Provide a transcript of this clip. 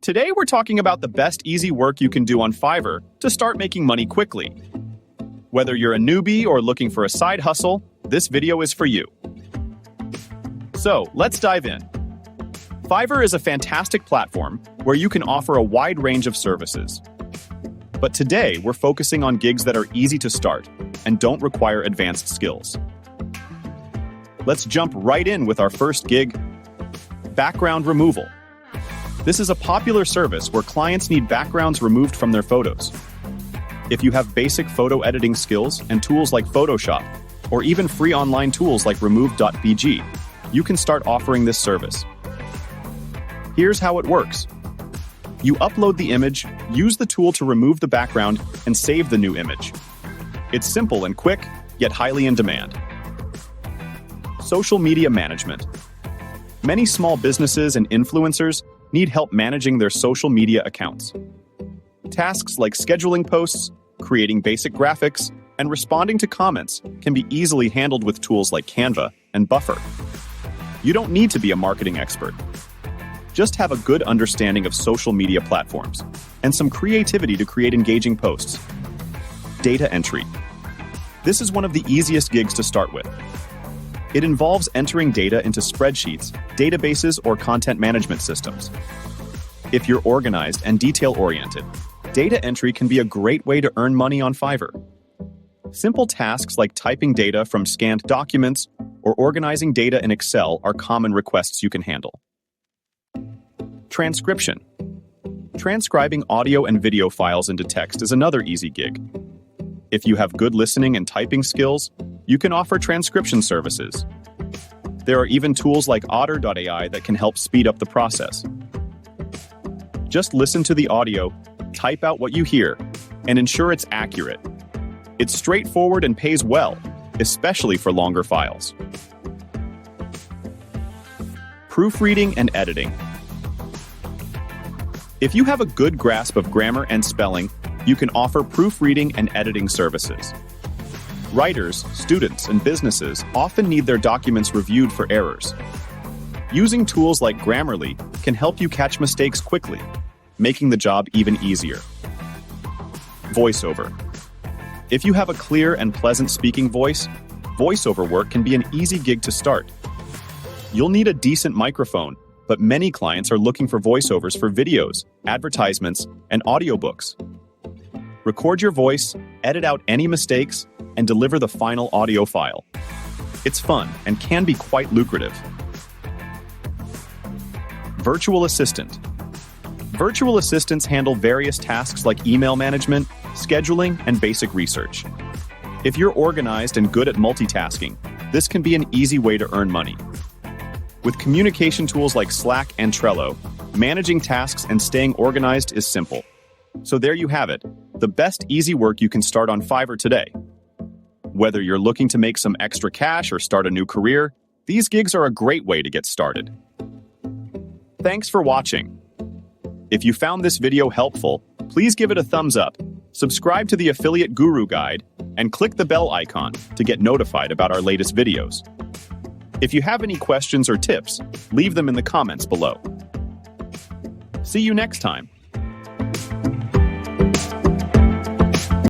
Today we're talking about the best easy work you can do on Fiverr to start making money quickly. Whether you're a newbie or looking for a side hustle, this video is for you. So, let's dive in. Fiverr is a fantastic platform where you can offer a wide range of services. But today, we're focusing on gigs that are easy to start and don't require advanced skills. Let's jump right in with our first gig, background removal. This is a popular service where clients need backgrounds removed from their photos. If you have basic photo editing skills and tools like Photoshop, or even free online tools like remove.bg, you can start offering this service. Here's how it works. You upload the image, use the tool to remove the background, and save the new image. It's simple and quick, yet highly in demand. Social media management. Many small businesses and influencers need help managing their social media accounts. Tasks like scheduling posts, creating basic graphics, and responding to comments can be easily handled with tools like Canva and Buffer. You don't need to be a marketing expert. Just have a good understanding of social media platforms and some creativity to create engaging posts. Data entry. This is one of the easiest gigs to start with. It involves entering data into spreadsheets, databases, or content management systems. If you're organized and detail-oriented, data entry can be a great way to earn money on Fiverr. Simple tasks like typing data from scanned documents or organizing data in Excel are common requests you can handle. Transcription. Transcribing audio and video files into text is another easy gig. If you have good listening and typing skills, you can offer transcription services. There are even tools like Otter.ai that can help speed up the process. Just listen to the audio, type out what you hear, and ensure it's accurate. It's straightforward and pays well, especially for longer files. Proofreading and editing. If you have a good grasp of grammar and spelling, you can offer proofreading and editing services. Writers, students, and businesses often need their documents reviewed for errors. Using tools like Grammarly can help you catch mistakes quickly, making the job even easier. Voiceover. If you have a clear and pleasant speaking voice, voiceover work can be an easy gig to start. You'll need a decent microphone, but many clients are looking for voiceovers for videos, advertisements, and audiobooks. Record your voice, edit out any mistakes, and deliver the final audio file. It's fun and can be quite lucrative. Virtual assistant. Virtual assistants handle various tasks like email management, scheduling, and basic research. If you're organized and good at multitasking, this can be an easy way to earn money. With communication tools like Slack and Trello, managing tasks and staying organized is simple. So there you have it, the best easy work you can start on Fiverr today. Whether you're looking to make some extra cash or start a new career, these gigs are a great way to get started. Thanks for watching. If you found this video helpful, please give it a thumbs up, subscribe to the Affiliate Guru Guide, and click the bell icon to get notified about our latest videos. If you have any questions or tips, leave them in the comments below. See you next time.